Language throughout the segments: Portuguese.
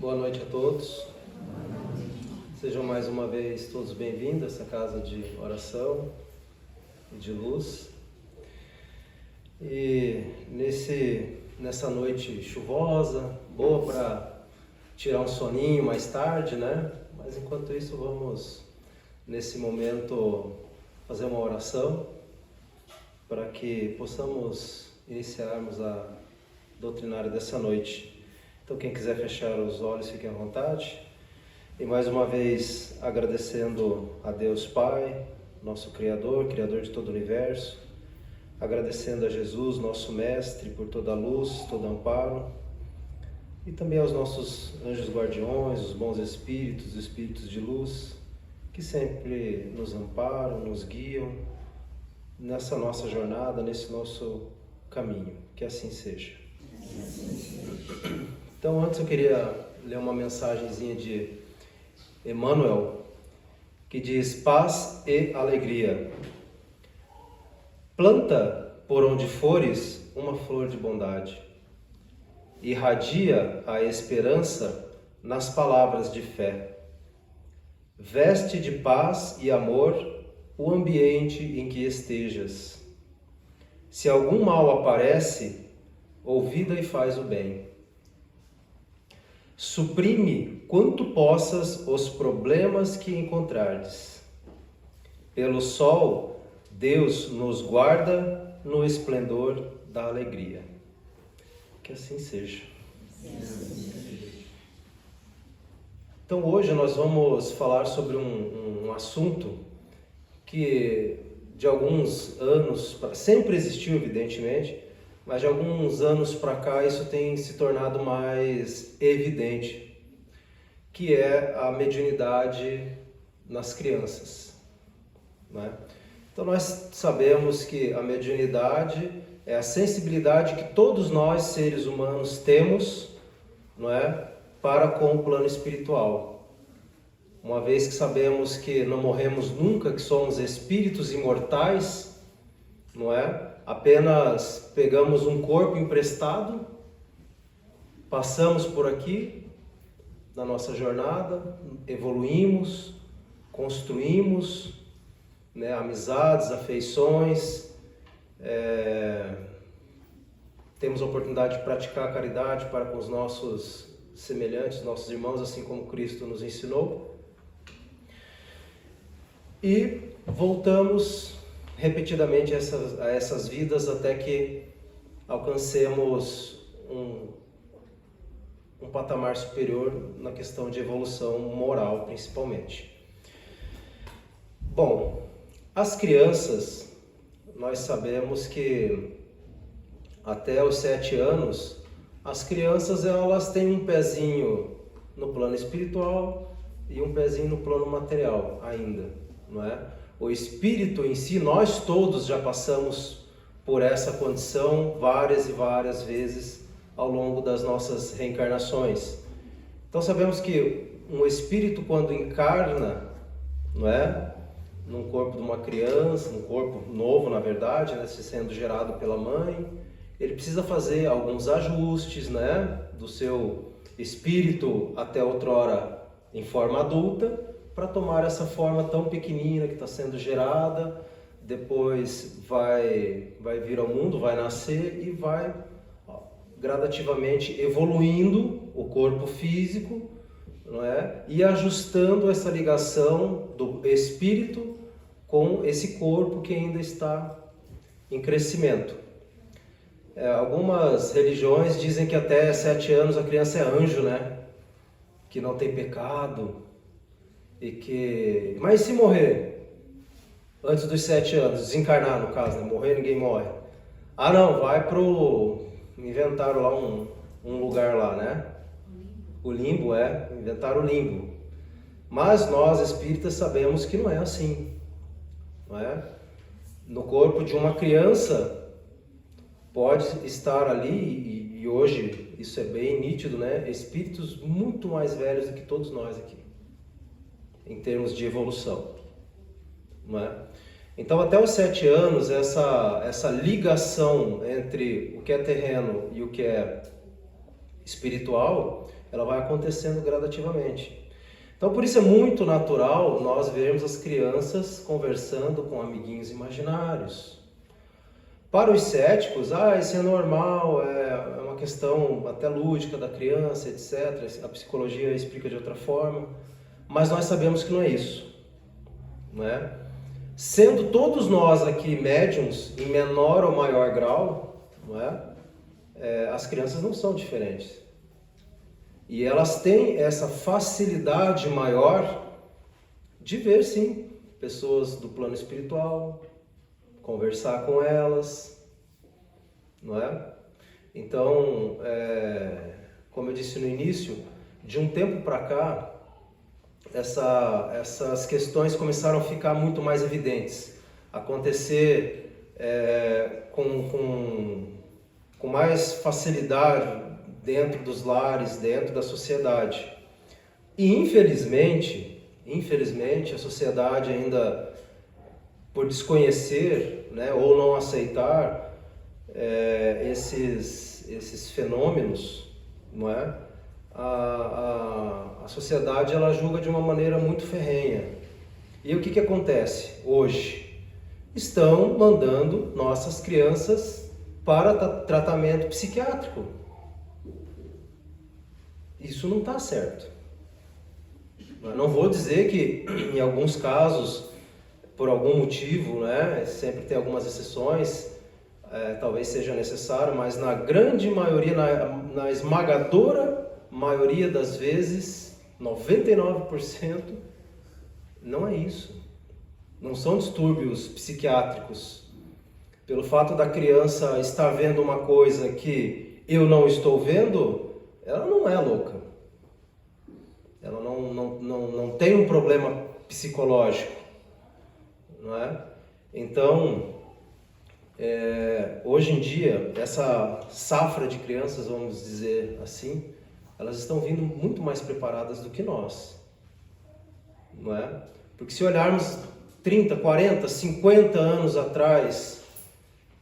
Boa noite a todos. Sejam mais uma vez todos bem-vindos a essa casa de oração e de luz. E nessa noite chuvosa, boa para tirar um soninho mais tarde, né? Mas enquanto isso vamos, nesse momento, fazer uma oração para que possamos iniciarmos a doutrinária dessa noite. Então quem quiser fechar os olhos, fique à vontade. E mais uma vez agradecendo a Deus Pai, nosso Criador de todo o universo, agradecendo a Jesus, nosso Mestre, por toda a luz, todo amparo, e também aos nossos anjos guardiões, os bons espíritos, os espíritos de luz, que sempre nos amparam, nos guiam nessa nossa jornada, nesse nosso caminho. Que assim seja. Então, antes eu queria ler uma mensagenzinha de Emmanuel, que diz: paz e alegria. Planta por onde fores uma flor de bondade. Irradia a esperança nas palavras de fé. Veste de paz e amor o ambiente em que estejas. Se algum mal aparece, ouvida e faz o bem. Suprime quanto possas os problemas que encontrares. Pelo sol, Deus nos guarda no esplendor da alegria. Que assim seja. Então hoje nós vamos falar sobre um assunto que de alguns anos, sempre existiu evidentemente, mas de alguns anos para cá isso tem se tornado mais evidente, que é a mediunidade nas crianças, né? Então nós sabemos que a mediunidade é a sensibilidade que todos nós, seres humanos, temos, não é, para com o plano espiritual. Uma vez que sabemos que não morremos nunca, que somos espíritos imortais, não é? Apenas pegamos um corpo emprestado, passamos por aqui na nossa jornada, evoluímos, construímos, né, amizades, afeições, temos a oportunidade de praticar a caridade para com os nossos semelhantes, nossos irmãos, assim como Cristo nos ensinou. E voltamos repetidamente a essas vidas até que alcancemos um patamar superior na questão de evolução moral, principalmente. Bom, as crianças, nós sabemos que até os 7 anos, as crianças elas têm um pezinho no plano espiritual e um pezinho no plano material ainda, não é? O espírito em si, nós todos já passamos por essa condição várias e várias vezes ao longo das nossas reencarnações. Então sabemos que um espírito, quando encarna, não é, num corpo de uma criança, num corpo novo na verdade, né, sendo gerado pela mãe, ele precisa fazer alguns ajustes, né, do seu espírito até outrora em forma adulta, para tomar essa forma tão pequenina que está sendo gerada, depois vai vir ao mundo, vai nascer e vai gradativamente evoluindo o corpo físico, não é? E ajustando essa ligação do espírito com esse corpo que ainda está em crescimento. Algumas religiões dizem que até 7 anos a criança é anjo, né? Que não tem pecado. Mas se morrer antes dos 7 anos, desencarnar no caso, né? Morrer ninguém morre. Ah não, vai inventaram lá um lugar lá, né? O limbo, inventaram o limbo. Mas nós espíritas sabemos que não é assim, não é? No corpo de uma criança pode estar ali, e hoje isso é bem nítido, né? Espíritos muito mais velhos do que todos nós aqui, em termos de evolução, não é? Então até os 7 anos essa ligação entre o que é terreno e o que é espiritual, ela vai acontecendo gradativamente. Então, por isso é muito natural nós vermos as crianças conversando com amiguinhos imaginários. Para os céticos, isso é normal, é uma questão até lúdica da criança, etc. A psicologia explica de outra forma, mas nós sabemos que não é isso, não é? Sendo todos nós aqui médiums, em menor ou maior grau, não é? As crianças não são diferentes. E elas têm essa facilidade maior de ver, sim, pessoas do plano espiritual, conversar com elas, não é? Então, como eu disse no início, de um tempo para cá, essas questões começaram a ficar muito mais evidentes, acontecer com mais facilidade dentro dos lares, dentro da sociedade. E infelizmente a sociedade ainda, por desconhecer, né, ou não aceitar esses fenômenos, não é? A sociedade ela julga de uma maneira muito ferrenha. E o que acontece hoje? Estão mandando nossas crianças para tratamento psiquiátrico. Isso não está certo. Eu não vou dizer que em alguns casos, por algum motivo, né, sempre tem algumas exceções, talvez seja necessário, mas na grande maioria, na esmagadora maioria das vezes, 99%, não é isso. Não são distúrbios psiquiátricos. Pelo fato da criança estar vendo uma coisa que eu não estou vendo, ela não é louca. Ela não tem um problema psicológico, não é? Então, hoje em dia, essa safra de crianças, vamos dizer assim, elas estão vindo muito mais preparadas do que nós, não é? Porque se olharmos 30, 40, 50 anos atrás,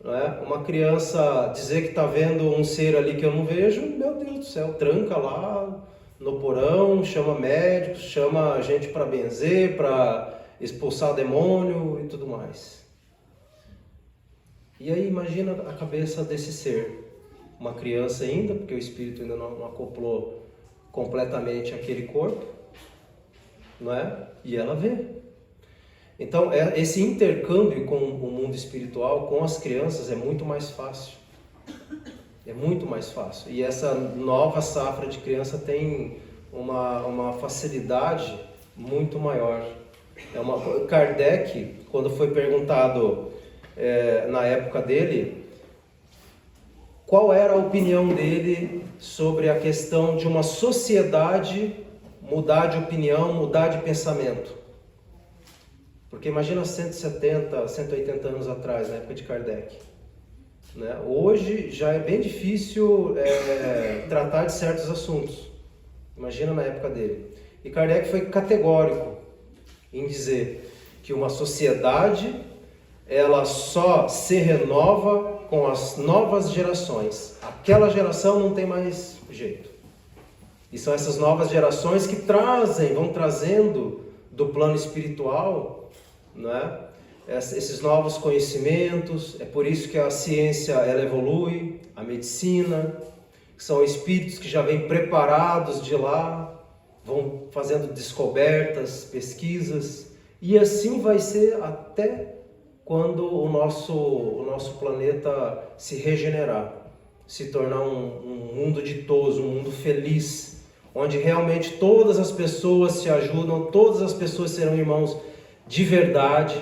não é? Uma criança dizer que está vendo um ser ali que eu não vejo, meu Deus do céu, tranca lá no porão, chama médicos, chama gente para benzer, para expulsar demônio e tudo mais. E aí imagina a cabeça desse ser, uma criança ainda, porque o espírito ainda não acoplou completamente aquele corpo, não é? E ela vê. Então, esse intercâmbio com o mundo espiritual, com as crianças, é muito mais fácil. É muito mais fácil. E essa nova safra de criança tem uma facilidade muito maior. Kardec, quando foi perguntado na época dele, qual era a opinião dele sobre a questão de uma sociedade mudar de opinião, mudar de pensamento. Porque imagina 170, 180 anos atrás, na época de Kardec. Né? Hoje já é bem difícil tratar de certos assuntos. Imagina na época dele. E Kardec foi categórico em dizer que uma sociedade ela só se renova com as novas gerações. Aquela geração não tem mais jeito. E são essas novas gerações que vão trazendo do plano espiritual, né, esses novos conhecimentos. É por isso que a ciência ela evolui, a medicina, que são espíritos que já vêm preparados de lá, vão fazendo descobertas, pesquisas, e assim vai ser até quando o nosso planeta se regenerar, se tornar um mundo ditoso, um mundo feliz, onde realmente todas as pessoas se ajudam, todas as pessoas serão irmãos de verdade,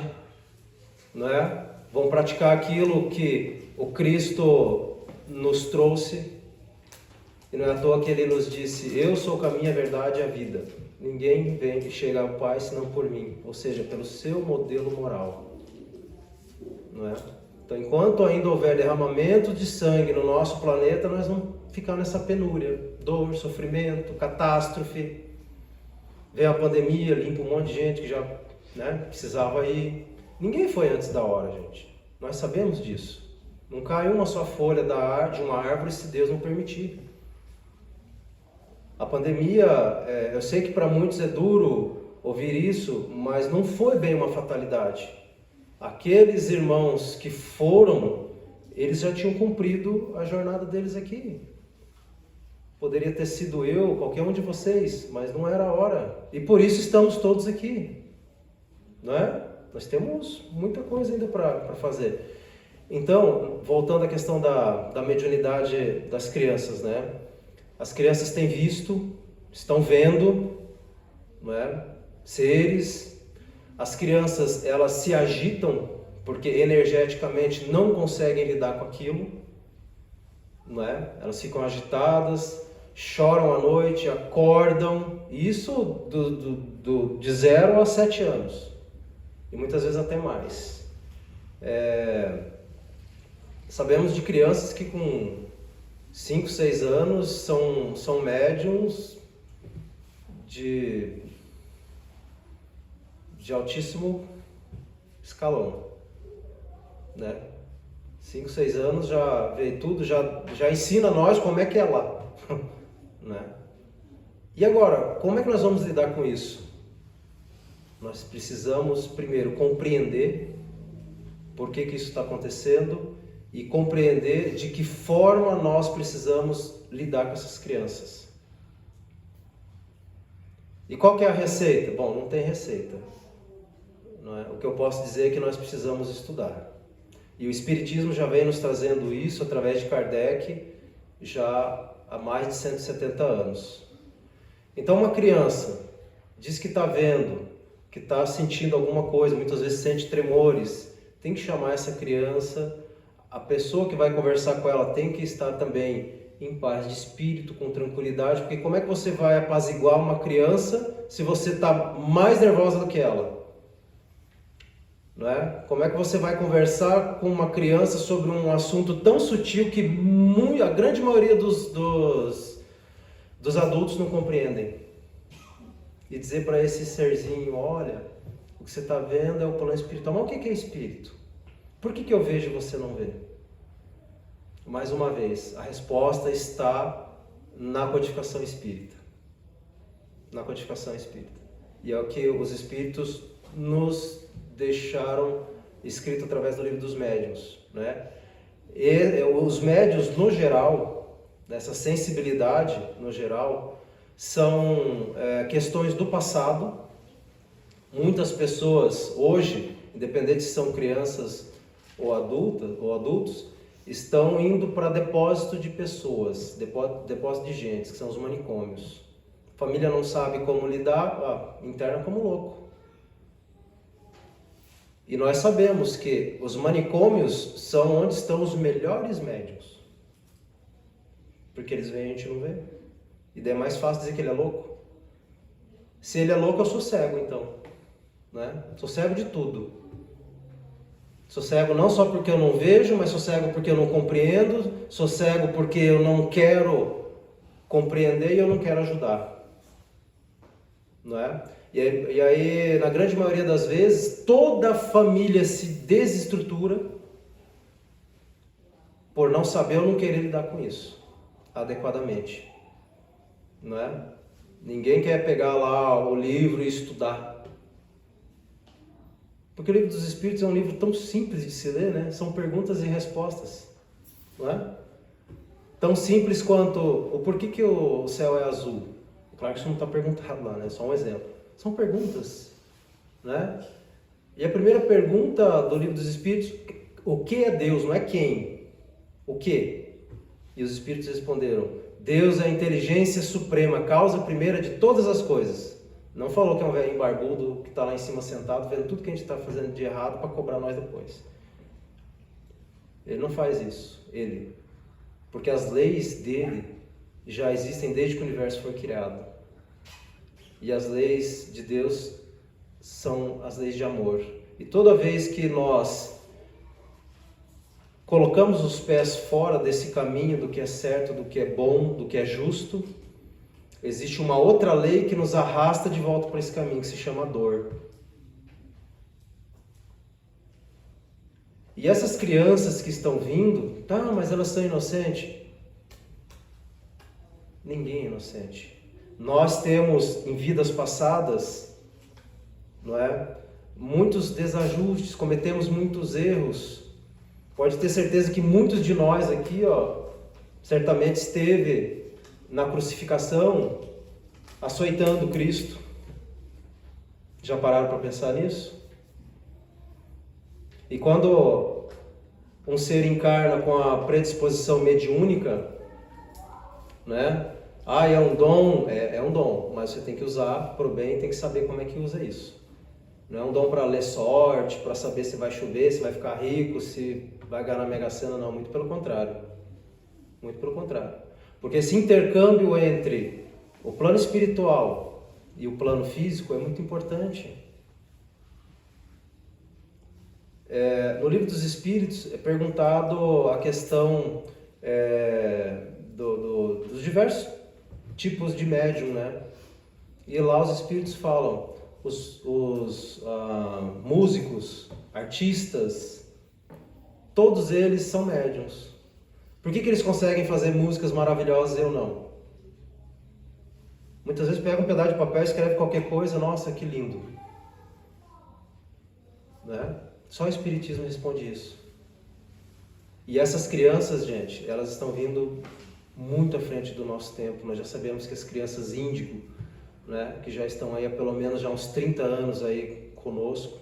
não é? Vão praticar aquilo que o Cristo nos trouxe, e não é à toa que ele nos disse: eu sou o caminho, a verdade e a vida. Ninguém vem e chega ao Pai senão por mim, ou seja, pelo seu modelo moral, não é? Então, enquanto ainda houver derramamento de sangue no nosso planeta, nós vamos ficar nessa penúria, dor, sofrimento, catástrofe. Vem a pandemia, limpa um monte de gente que já precisava ir. Ninguém foi antes da hora, gente. Nós sabemos disso. Não cai uma só folha de uma árvore se Deus não permitir. A pandemia, eu sei que para muitos é duro ouvir isso, mas não foi bem uma fatalidade. Aqueles irmãos que foram, eles já tinham cumprido a jornada deles aqui. Poderia ter sido eu, qualquer um de vocês, mas não era a hora. E por isso estamos todos aqui, não é? Nós temos muita coisa ainda para fazer. Então, voltando à questão da mediunidade das crianças, né? As crianças têm visto, estão vendo, não é? Seres. As crianças, elas se agitam porque energeticamente não conseguem lidar com aquilo, não é? Elas ficam agitadas, choram à noite, acordam, isso de 0 a 7 anos, e muitas vezes até mais. Sabemos de crianças que com 5, 6 anos são médiums de altíssimo escalão, né? 5, 6 anos já vê tudo, já ensina nós como é que é lá, né? E agora, como é que nós vamos lidar com isso? Nós precisamos primeiro compreender por que isso está acontecendo e compreender de que forma nós precisamos lidar com essas crianças. E qual que é a receita? Bom, não tem receita, não é? O que eu posso dizer é que nós precisamos estudar. E o Espiritismo já vem nos trazendo isso através de Kardec já há mais de 170 anos. Então uma criança diz que está vendo, que está sentindo alguma coisa, muitas vezes sente tremores, tem que chamar essa criança, a pessoa que vai conversar com ela tem que estar também em paz de espírito, com tranquilidade, porque como é que você vai apaziguar uma criança se você está mais nervosa do que ela? Não é? Como é que você vai conversar com uma criança sobre um assunto tão sutil que a grande maioria dos adultos não compreendem? E dizer para esse serzinho, olha, o que você está vendo é o plano espiritual. Mas o que é espírito? Por que eu vejo e você não vê? Mais uma vez, a resposta está na codificação espírita. Na codificação espírita. E é o que os espíritos nos deixaram escrito através do livro dos médiuns, né? E os médiuns, no geral, dessa sensibilidade, no geral, são questões do passado. Muitas pessoas hoje, independente se são crianças ou adultos, estão indo para depósito de pessoas, depósito de gente, que são os manicômios. A família não sabe como lidar, interna como louco. E nós sabemos que os manicômios são onde estão os melhores médiuns. Porque eles veem e a gente não vê. E daí é mais fácil dizer que ele é louco. Se ele é louco, eu sou cego então, né? Sou cego de tudo. Sou cego não só porque eu não vejo, mas sou cego porque eu não compreendo. Sou cego porque eu não quero compreender e eu não quero ajudar. Não é? E aí, na grande maioria das vezes, toda a família se desestrutura por não saber ou não querer lidar com isso adequadamente. Não é? Ninguém quer pegar lá o livro e estudar. Porque o Livro dos Espíritos é um livro tão simples de se ler, né? São perguntas e respostas. Não é? Tão simples quanto o porquê que o céu é azul. Claro que isso não está perguntado lá, né? Só um exemplo. São perguntas, né? E a primeira pergunta do Livro dos Espíritos, o que é Deus? Não é quem. O que? E os Espíritos responderam, Deus é a inteligência suprema, causa primeira de todas as coisas. Não falou que é um velhinho barbudo que está lá em cima sentado, vendo tudo que a gente está fazendo de errado para cobrar nós depois. Ele não faz isso, porque as leis dele já existem desde que o universo foi criado. E as leis de Deus são as leis de amor. E toda vez que nós colocamos os pés fora desse caminho do que é certo, do que é bom, do que é justo, existe uma outra lei que nos arrasta de volta para esse caminho, que se chama dor. E essas crianças que estão vindo, tá, mas elas são inocentes. Ninguém é inocente. Nós temos em vidas passadas, não é? Muitos desajustes, cometemos muitos erros. Pode ter certeza que muitos de nós aqui, certamente esteve na crucificação açoitando Cristo. Já pararam para pensar nisso? E quando um ser encarna com a predisposição mediúnica, né? É um dom, é um dom, mas você tem que usar para o bem, tem que saber como é que usa isso. Não é um dom para ler sorte, para saber se vai chover, se vai ficar rico, se vai ganhar na Mega Sena, não, muito pelo contrário. Muito pelo contrário. Porque esse intercâmbio entre o plano espiritual e o plano físico é muito importante. No Livro dos Espíritos é perguntado a questão dos diversos tipos de médium, né? E lá os Espíritos falam, os músicos, artistas, todos eles são médiums. Por que eles conseguem fazer músicas maravilhosas e eu não? Muitas vezes pega um pedaço de papel e escreve qualquer coisa, nossa, que lindo. Né? Só o Espiritismo responde isso. E essas crianças, gente, elas estão vindo muito à frente do nosso tempo. Nós já sabemos que as crianças índigo, né, que já estão aí há pelo menos já uns 30 anos aí conosco,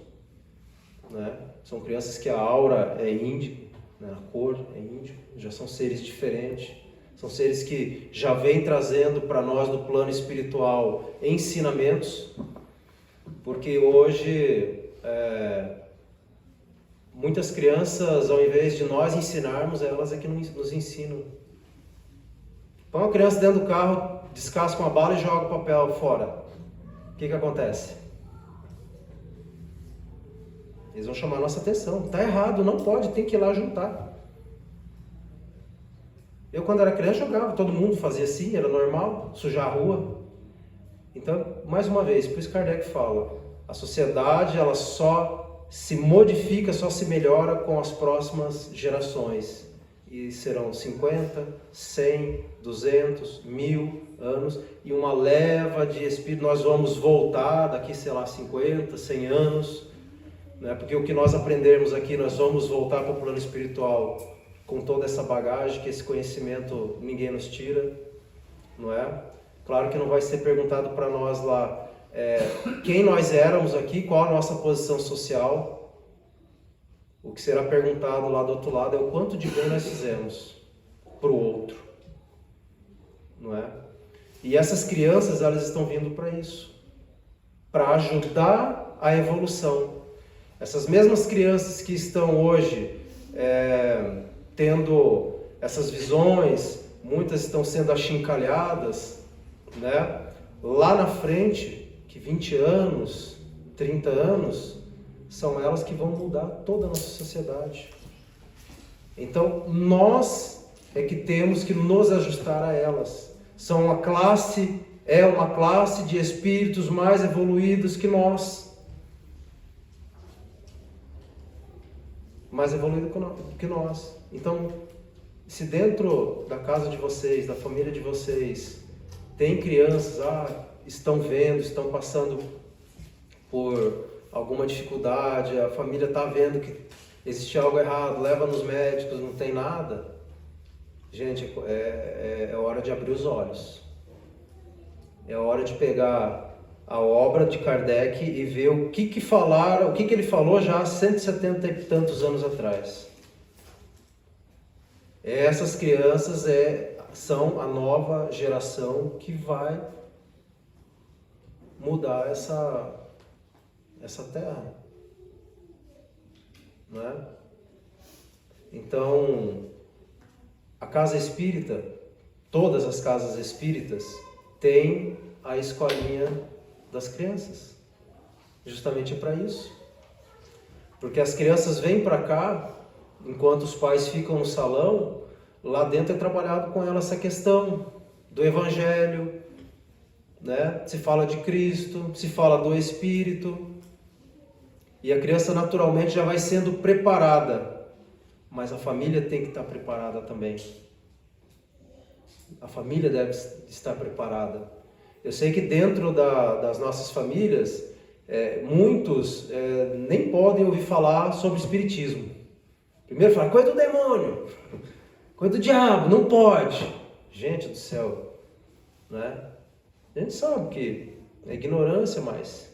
né? São crianças que a aura é índigo, né? A cor é índigo, já são seres diferentes. São seres que já vêm trazendo para nós no plano espiritual ensinamentos, porque hoje muitas crianças, ao invés de nós ensinarmos, elas é que nos ensinam. Põe uma criança dentro do carro, descasca uma bala e joga o papel fora. O que acontece? Eles vão chamar a nossa atenção. Está errado, não pode, tem que ir lá juntar. Eu, quando era criança, jogava, todo mundo fazia assim, era normal, sujar a rua. Então, mais uma vez, por isso Kardec fala, a sociedade ela só se modifica, só se melhora com as próximas gerações. E serão 50, 100, 200, 1000 anos, e uma leva de espírito, nós vamos voltar daqui, 50, 100 anos, né? Porque o que nós aprendermos aqui, nós vamos voltar para o plano espiritual com toda essa bagagem, que esse conhecimento ninguém nos tira, não é? Claro que não vai ser perguntado para nós lá quem nós éramos aqui, qual a nossa posição social. O que será perguntado lá do outro lado é o quanto de bem nós fizemos para o outro, não é? E essas crianças, elas estão vindo para isso, para ajudar a evolução. Essas mesmas crianças que estão hoje tendo essas visões, muitas estão sendo achincalhadas, né? Lá na frente, que 20 anos, 30 anos, são elas que vão mudar toda a nossa sociedade. Então, nós é que temos que nos ajustar a elas. São uma classe de espíritos mais evoluídos que nós. Mais evoluído que nós. Então, se dentro da casa de vocês, da família de vocês, tem crianças, estão vendo, estão passando por alguma dificuldade, a família está vendo que existe algo errado, leva nos médicos, não tem nada, gente, é hora de abrir os olhos. É hora de pegar a obra de Kardec e ver o que falaram, o que ele falou já há 170 e tantos anos atrás. Essas crianças são a nova geração que vai mudar essa terra, não é? Então, a casa espírita, todas as casas espíritas têm a escolinha das crianças, justamente para isso, porque as crianças vêm para cá, enquanto os pais ficam no salão, lá dentro é trabalhado com ela essa questão do Evangelho, né? Se fala de Cristo, se fala do Espírito, e a criança naturalmente já vai sendo preparada, mas a família tem que estar preparada também. A família deve estar preparada. Eu sei que dentro das nossas famílias, muitos nem podem ouvir falar sobre espiritismo. Primeiro fala, coisa do demônio, coisa do diabo, não pode. Gente do céu, né? A gente sabe que é ignorância, mas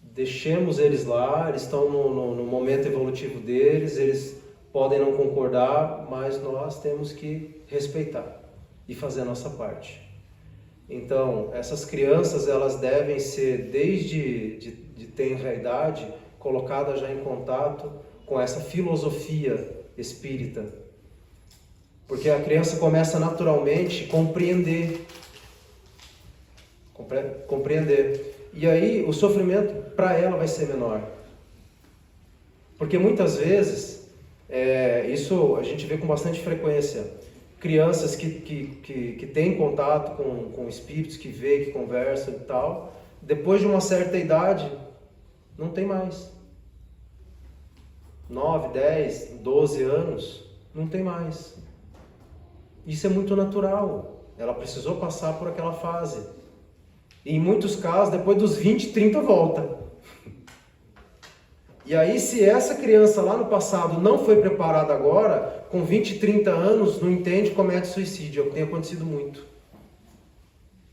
deixemos eles lá, eles estão no momento evolutivo deles, eles podem não concordar, mas nós temos que respeitar e fazer a nossa parte. Então, essas crianças, elas devem ser, desde de tenra idade, colocadas já em contato com essa filosofia espírita. Porque a criança começa naturalmente a compreender. E aí o sofrimento para ela vai ser menor. Porque muitas vezes, isso a gente vê com bastante frequência, crianças que têm contato com espíritos, que vê, que conversam e tal, depois de uma certa idade, não tem mais. 9, 10, 12 anos, não tem mais. Isso é muito natural. Ela precisou passar por aquela fase. E em muitos casos, depois dos 20, 30 volta. E aí, se essa criança lá no passado não foi preparada agora, com 20, 30 anos, não entende, comete suicídio. É o que tem acontecido muito.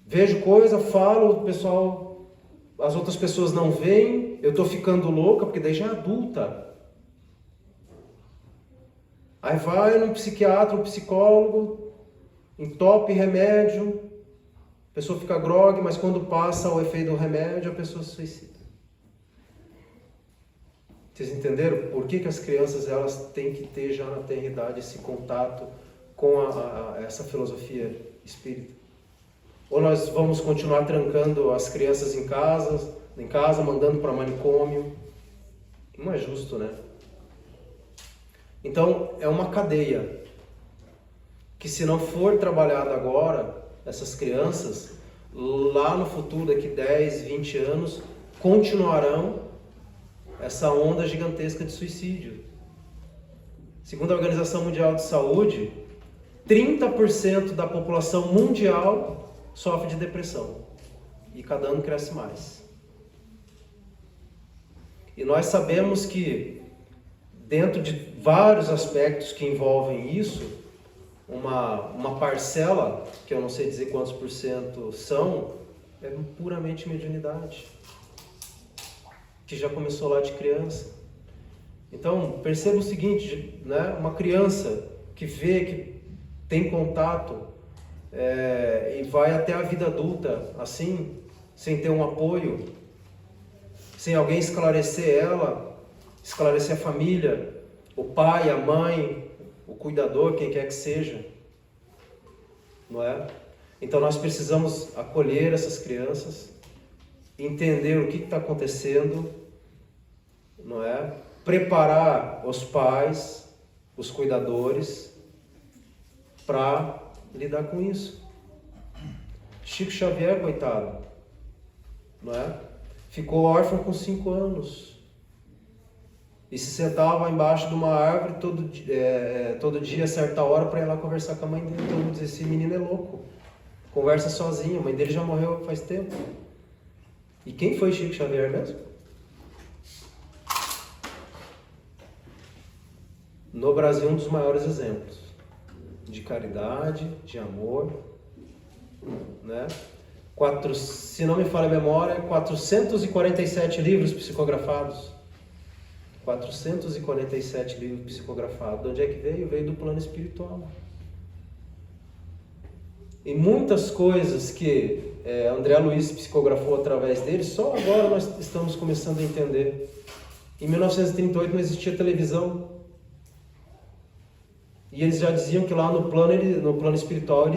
Vejo coisa, falo, o pessoal, as outras pessoas não veem, eu estou ficando louca, porque daí já é adulta. Aí vai num psiquiatra, um psicólogo, entope remédio, a pessoa fica grogue, mas quando passa o efeito do remédio, a pessoa se suicida. Vocês entenderam por que as crianças elas têm que ter já na tenra idade esse contato com essa filosofia espírita? Ou nós vamos continuar trancando as crianças em casa, mandando para manicômio? Não é justo, né? Então, é uma cadeia que, se não for trabalhada agora, essas crianças, lá no futuro, daqui 10, 20 anos, continuarão essa onda gigantesca de suicídio. Segundo a Organização Mundial de Saúde, 30% da população mundial sofre de depressão. E cada ano cresce mais. E nós sabemos que, dentro de vários aspectos que envolvem isso, uma parcela, que eu não sei dizer quantos por cento são, é puramente mediunidade, que já começou lá de criança. Então, perceba o seguinte, né? Uma criança que vê, que tem contato e vai até a vida adulta assim, sem ter um apoio, sem alguém esclarecer ela, esclarecer a família, o pai, a mãe, o cuidador, quem quer que seja, não é? Então nós precisamos acolher essas crianças, entender o que está acontecendo, não é? Preparar os pais, os cuidadores, para lidar com isso. Chico Xavier, coitado, não é? Ficou órfão com 5 anos. E se sentava embaixo de uma árvore todo dia, a certa hora, para ir lá conversar com a mãe dele. Todo mundo dizia, esse menino é louco, conversa sozinho, a mãe dele já morreu faz tempo. E quem foi Chico Xavier mesmo? No Brasil, um dos maiores exemplos de caridade, de amor, né? Se não me falha a memória, 447 livros psicografados. 447 livros psicografados. De onde é que veio? Veio do plano espiritual. E muitas coisas que André Luiz psicografou através dele, só agora nós estamos começando a entender. Em 1938 não existia televisão. E eles já diziam que lá no plano espiritual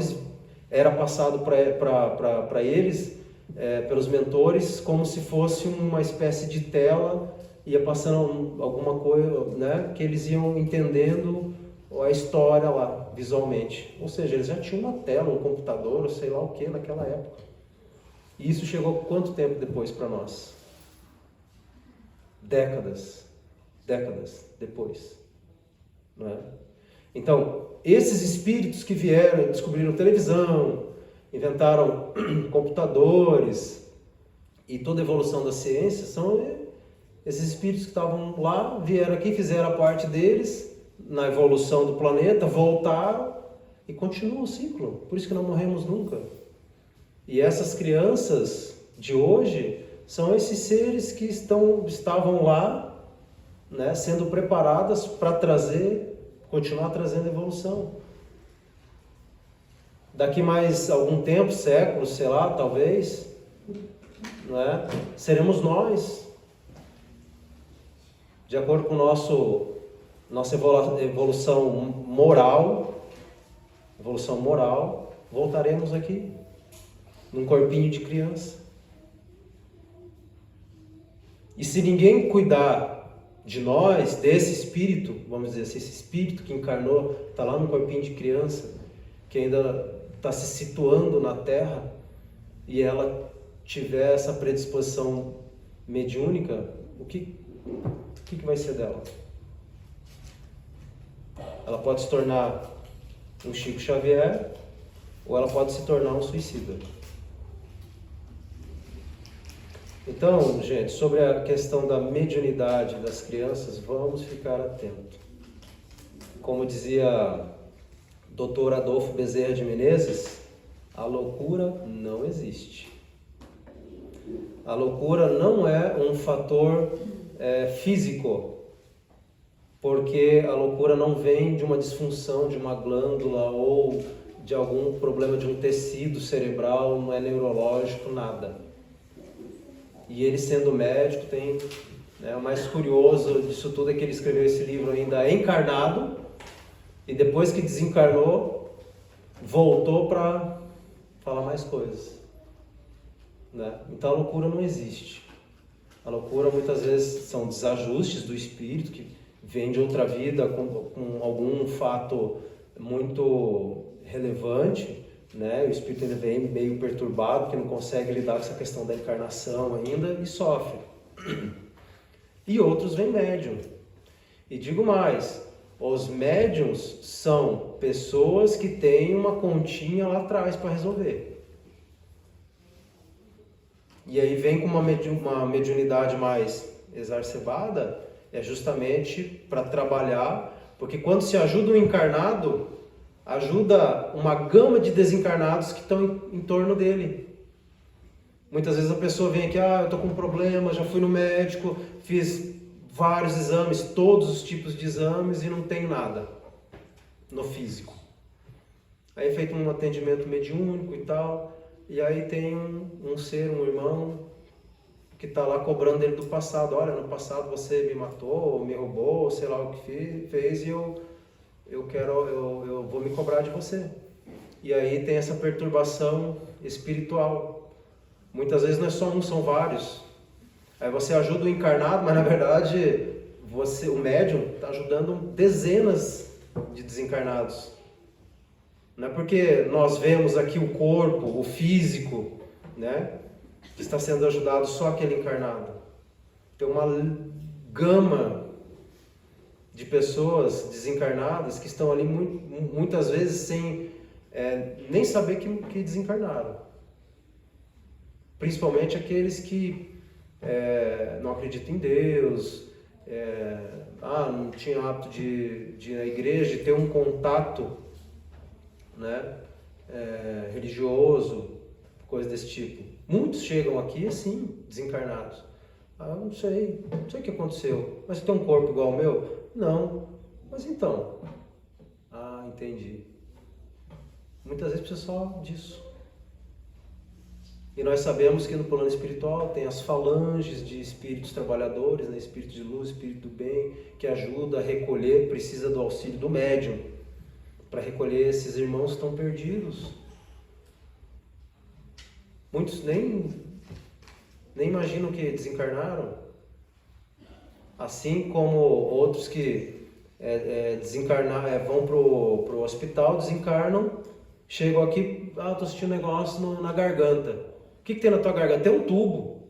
era passado para eles, pelos mentores, como se fosse uma espécie de tela, ia passando alguma coisa, né, que eles iam entendendo a história lá, visualmente. Ou seja, eles já tinham uma tela, um computador, ou sei lá o que, naquela época. E isso chegou quanto tempo depois para nós? Décadas depois, não é? Então, esses espíritos que vieram, descobriram televisão, inventaram computadores e toda a evolução da ciência, são esses espíritos que estavam lá, vieram aqui, fizeram a parte deles na evolução do planeta, voltaram e continua o ciclo. Por isso que não morremos nunca. E essas crianças de hoje são esses seres que estavam lá, né, sendo preparadas para continuar trazendo evolução. Daqui mais algum tempo, séculos, sei lá, talvez, né, seremos nós, de acordo com nossa evolução moral, voltaremos aqui, num corpinho de criança. E se ninguém cuidar de nós, desse espírito, vamos dizer assim, esse espírito que encarnou, está lá no corpinho de criança, que ainda está se situando na Terra, e ela tiver essa predisposição mediúnica, o que vai ser dela? Ela pode se tornar um Chico Xavier, ou ela pode se tornar um suicida. Então, gente, sobre a questão da mediunidade das crianças, vamos ficar atentos. Como dizia Dr. Adolfo Bezerra de Menezes, a loucura não existe. A loucura não é um fator físico, porque a loucura não vem de uma disfunção de uma glândula ou de algum problema de um tecido cerebral, não é neurológico, nada. E ele, sendo médico, tem, né, o mais curioso disso tudo é que ele escreveu esse livro ainda encarnado, e depois que desencarnou, voltou para falar mais coisas, né? Então a loucura não existe. A loucura muitas vezes são desajustes do espírito que vem de outra vida com algum fato muito relevante, né? O espírito ele vem meio perturbado, porque não consegue lidar com essa questão da encarnação ainda e sofre. E outros vêm médium. E digo mais, os médiums são pessoas que têm uma continha lá atrás para resolver. E aí vem com uma mediunidade mais exacerbada, é justamente para trabalhar, porque quando se ajuda um encarnado, ajuda uma gama de desencarnados que estão em torno dele. Muitas vezes a pessoa vem aqui, eu estou com um problema, já fui no médico, fiz vários exames, todos os tipos de exames e não tem nada no físico. Aí é feito um atendimento mediúnico e tal, e aí tem um ser, um irmão, que está lá cobrando dele do passado. Olha, no passado você me matou, me roubou, sei lá o que fez, e eu vou me cobrar de você. E aí tem essa perturbação espiritual. Muitas vezes não é só um, são vários. Aí você ajuda o encarnado, mas na verdade o médium está ajudando dezenas de desencarnados. Não é porque nós vemos aqui o corpo, o físico, né, que está sendo ajudado só aquele encarnado. Tem uma gama de pessoas desencarnadas que estão ali muitas vezes sem nem saber que desencarnaram. Principalmente aqueles que não acreditam em Deus, não tinha hábito de ir à igreja, de ter um contato, né, religioso, coisa desse tipo. Muitos chegam aqui assim, desencarnados. Não sei o que aconteceu. Mas você tem um corpo igual ao meu? Não. Mas então? Entendi. Muitas vezes precisa só disso. E nós sabemos que no plano espiritual tem as falanges de espíritos trabalhadores, né? Espírito de luz, espírito do bem, que ajuda a recolher, precisa do auxílio do médium, para recolher esses irmãos que estão perdidos. Muitos nem imaginam que desencarnaram, assim como outros que vão para o hospital, desencarnam, chegam aqui, estou sentindo um negócio na garganta. O que tem na tua garganta? Tem um tubo.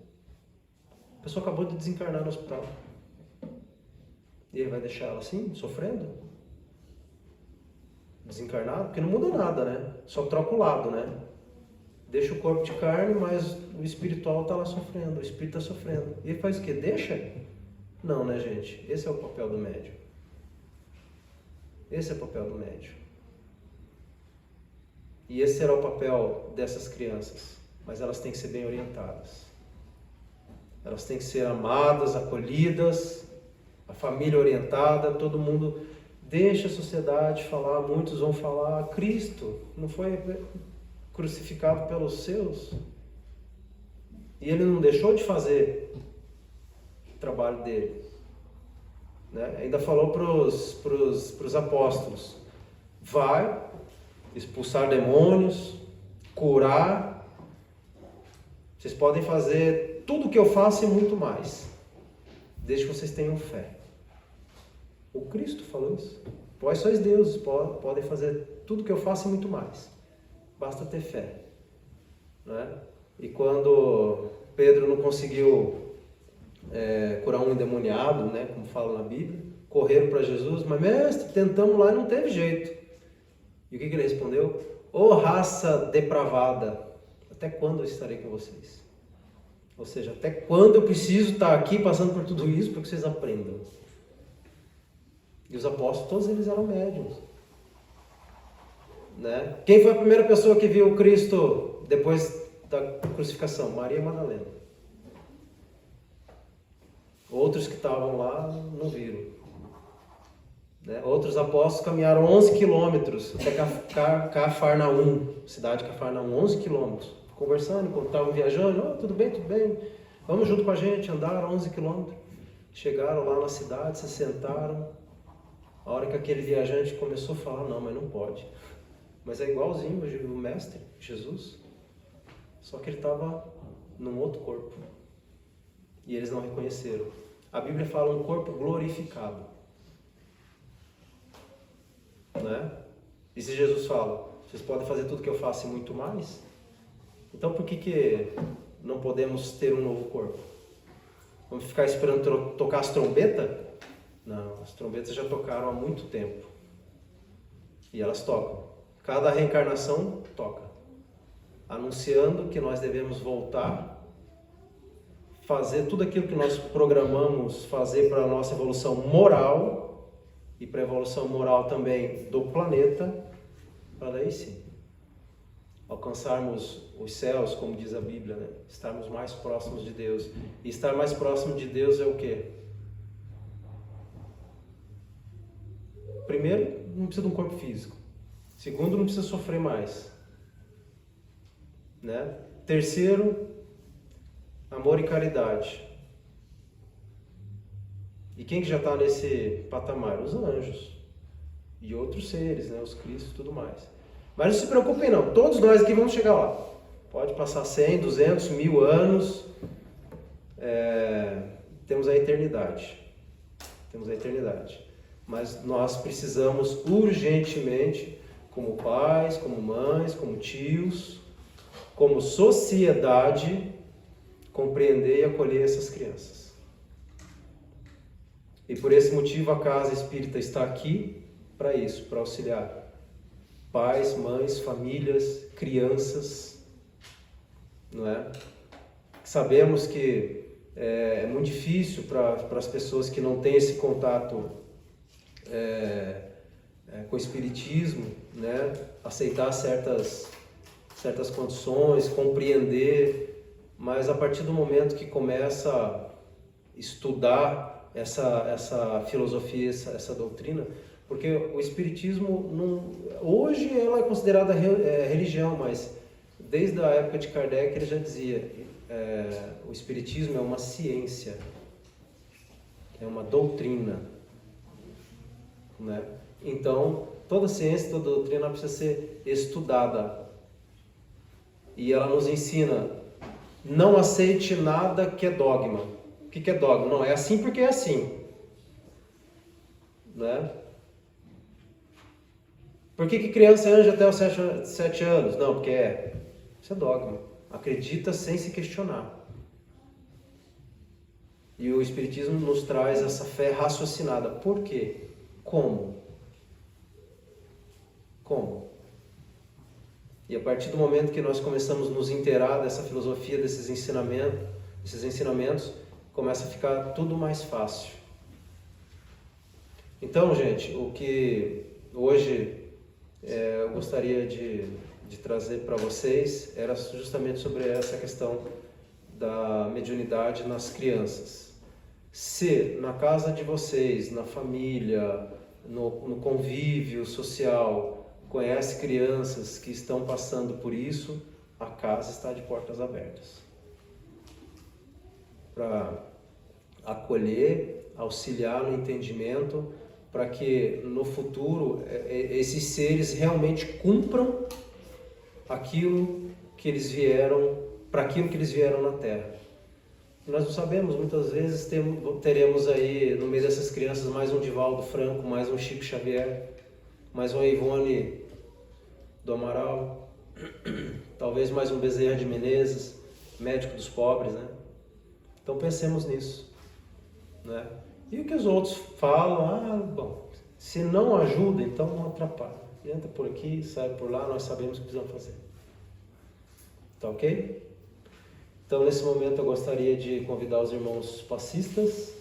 A pessoa acabou de desencarnar no hospital. E ele vai deixar ela assim, sofrendo? Desencarnado? Porque não muda nada, né? Só troca o lado, né? Deixa o corpo de carne, mas o espiritual está lá sofrendo, o espírito está sofrendo. E ele faz o quê? Deixa? Não, né, gente? Esse é o papel do médium. Esse é o papel do médium. E esse será o papel dessas crianças. Mas elas têm que ser bem orientadas. Elas têm que ser amadas, acolhidas, a família orientada, todo mundo. Deixa a sociedade falar, muitos vão falar, Cristo não foi crucificado pelos seus? E ele não deixou de fazer o trabalho dele. Né? Ainda falou para os apóstolos, vai expulsar demônios, curar, vocês podem fazer tudo o que eu faço e muito mais, desde que vocês tenham fé. O Cristo falou isso. Vós sois deuses, podem fazer tudo o que eu faço e muito mais, basta ter fé. Né? E quando Pedro não conseguiu curar um endemoniado, né, como fala na Bíblia, correram para Jesus, mas mestre, tentamos lá e não teve jeito. E o que ele respondeu? Ô raça depravada, até quando eu estarei com vocês? Ou seja, até quando eu preciso estar aqui passando por tudo isso para que vocês aprendam? E os apóstolos, todos eles eram médiuns. Né? Quem foi a primeira pessoa que viu Cristo depois da crucificação? Maria Madalena. Outros que estavam lá não viram. Né? Outros apóstolos caminharam 11 quilômetros até Cafarnaum, cidade de Cafarnaum, 11 quilômetros. Conversando, enquanto estavam viajando, tudo bem, vamos junto com a gente, andaram 11 quilômetros. Chegaram lá na cidade, se sentaram. A hora que aquele viajante começou a falar, não, mas não pode. Mas é igualzinho o mestre, Jesus. Só que ele estava num outro corpo. E eles não reconheceram. A Bíblia fala um corpo glorificado. Né? E se Jesus fala, vocês podem fazer tudo que eu faço e muito mais? Então por que não podemos ter um novo corpo? Vamos ficar esperando tocar as trombetas? Não, as trombetas já tocaram há muito tempo. E elas tocam. Cada reencarnação toca. Anunciando que nós devemos voltar, fazer tudo aquilo que nós programamos fazer para a nossa evolução moral e para a evolução moral também do planeta, para daí sim alcançarmos os céus, como diz a Bíblia, né? Estarmos mais próximos de Deus. E estar mais próximo de Deus é o quê? Primeiro, não precisa de um corpo físico. Segundo, não precisa sofrer mais. Né? Terceiro, amor e caridade. E quem que já está nesse patamar? Os anjos. E outros seres, né? Os cristos e tudo mais. Mas não se preocupem não, todos nós aqui vamos chegar lá. Pode passar 100, 200, 1000 anos. Temos a eternidade. Temos a eternidade. Mas nós precisamos urgentemente, como pais, como mães, como tios, como sociedade, compreender e acolher essas crianças. E por esse motivo a Casa Espírita está aqui para isso, para auxiliar pais, mães, famílias, crianças, não é? Sabemos que é muito difícil para as pessoas que não têm esse contato com o espiritismo, né? Aceitar certas condições, compreender, mas a partir do momento que começa a estudar essa filosofia, essa doutrina, porque o espiritismo, hoje ela é considerada religião, mas desde a época de Kardec ele já dizia, o espiritismo é uma ciência, é uma doutrina. Né? Então, toda ciência, toda doutrina precisa ser estudada. E ela nos ensina, não aceite nada que é dogma. O que é dogma? Não, é assim porque é assim. Né? Por que criança anja até os 7 anos? Não, porque isso é dogma. Acredita sem se questionar. E o Espiritismo nos traz essa fé raciocinada. Por quê? Como? E a partir do momento que nós começamos a nos inteirar dessa filosofia, desses ensinamentos, começa a ficar tudo mais fácil. Então, gente, o que hoje eu gostaria de trazer para vocês era justamente sobre essa questão da mediunidade nas crianças. Se na casa de vocês, na família, no convívio social, conhece crianças que estão passando por isso, a casa está de portas abertas para acolher, auxiliar no entendimento, para que no futuro esses seres realmente cumpram aquilo que eles vieram, para aquilo que eles vieram na Terra. Nós não sabemos, muitas vezes teremos aí no meio dessas crianças mais um Divaldo Franco, mais um Chico Xavier, mais uma Ivone do Amaral, talvez mais um Bezerra de Menezes, médico dos pobres, né? Então pensemos nisso, né? E o que os outros falam, bom, se não ajuda, então não atrapalha. Entra por aqui, sai por lá, nós sabemos o que precisamos fazer. Tá ok? Então nesse momento eu gostaria de convidar os irmãos passistas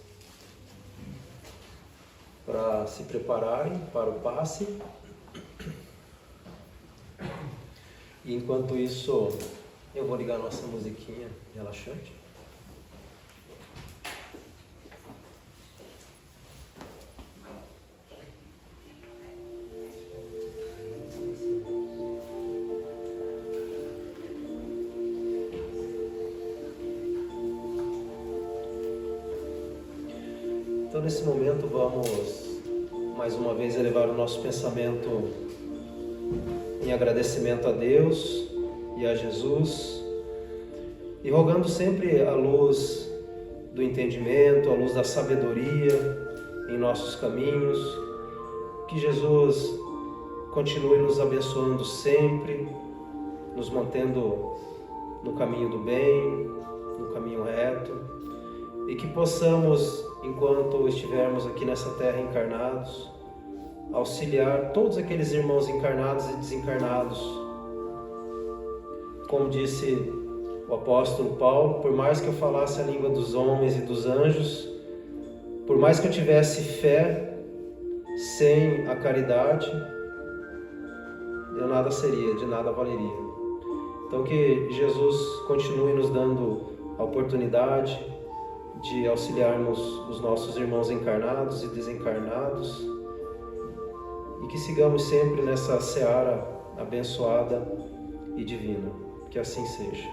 para se prepararem para o passe. E enquanto isso, eu vou ligar a nossa musiquinha relaxante. Então nesse momento vamos mais uma vez elevar o nosso pensamento em agradecimento a Deus e a Jesus, e rogando sempre a luz do entendimento, a luz da sabedoria em nossos caminhos, que Jesus continue nos abençoando sempre, nos mantendo no caminho do bem, no caminho reto, e que possamos, enquanto estivermos aqui nessa terra encarnados, auxiliar todos aqueles irmãos encarnados e desencarnados. Como disse o apóstolo Paulo, por mais que eu falasse a língua dos homens e dos anjos, por mais que eu tivesse fé, sem a caridade, eu nada seria, de nada valeria. Então que Jesus continue nos dando a oportunidade de auxiliarmos os nossos irmãos encarnados e desencarnados, e que sigamos sempre nessa seara abençoada e divina. Que assim seja.